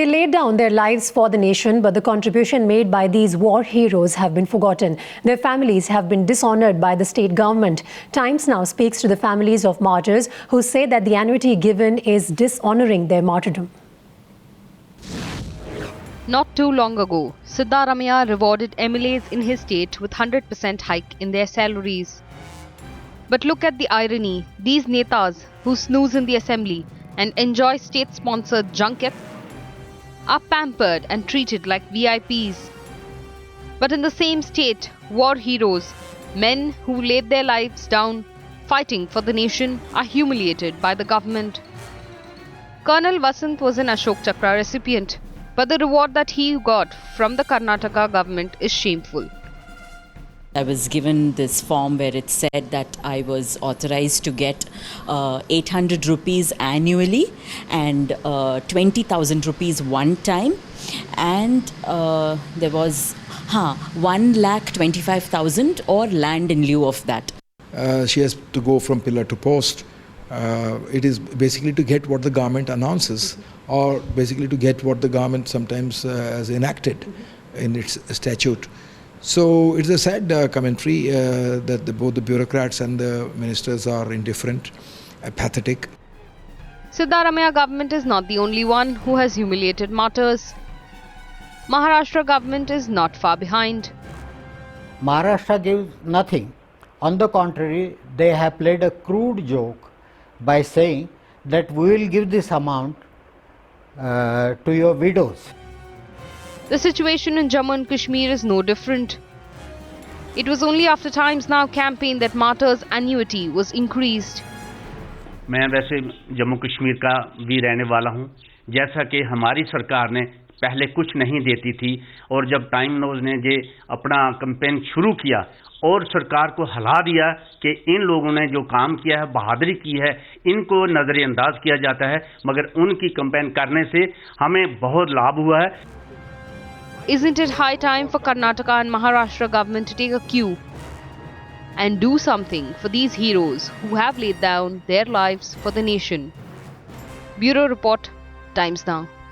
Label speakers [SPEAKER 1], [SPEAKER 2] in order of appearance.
[SPEAKER 1] They laid down their lives for the nation, but the contribution made by these war heroes have been forgotten. Their families have been dishonored by the state government. Times Now speaks to the families of martyrs who say that the annuity given is dishonoring their martyrdom.
[SPEAKER 2] Not too long ago, Siddaramaiah rewarded MLAs in his state with 100% hike in their salaries. But look at the irony. These netas who snooze in the assembly and enjoy state-sponsored junket are pampered and treated like VIPs. But in the same state, war heroes, men who laid their lives down fighting for the nation, are humiliated by the government. Colonel Vasant was an Ashok Chakra recipient, but the reward that he got from the Karnataka government is shameful.
[SPEAKER 3] I was given this form where it said that I was authorized to get 800 rupees annually and 20,000 rupees one time, and there was 1,25,000 or land in lieu of that.
[SPEAKER 4] She has to go from pillar to post. It is basically to get what the government announces, or basically to get what the government sometimes has enacted in its statute. So it's a sad commentary that both the bureaucrats and the ministers are indifferent, apathetic.
[SPEAKER 2] Siddaramaiah government is not the only one who has humiliated martyrs. Maharashtra government is not far behind.
[SPEAKER 5] Maharashtra gives nothing. On the contrary, they have played a crude joke by saying that we will give this amount to your widows.
[SPEAKER 2] The situation in Jammu and Kashmir is no different. It was only after Times Now campaign that martyrs' annuity was increased.
[SPEAKER 6] मैं वैसे जम्मू कश्मीर का भी रहने वाला हूं। जैसा कि हमारी सरकार ने पहले कुछ नहीं देती थी, और जब टाइम न्यूज़ ने ये अपना कैंपेन शुरू किया और सरकार को हिला दिया कि इन लोगों ने जो काम किया है, बहादुरी की है, इनको नज़रअंदाज किया जाता है, मगर उनकी कैंपेन करने से हमें बहुत लाभ हुआ है।
[SPEAKER 2] Isn't it high time for Karnataka and Maharashtra government to take a cue and do something for these heroes who have laid down their lives for the nation? Bureau Report, Times Now.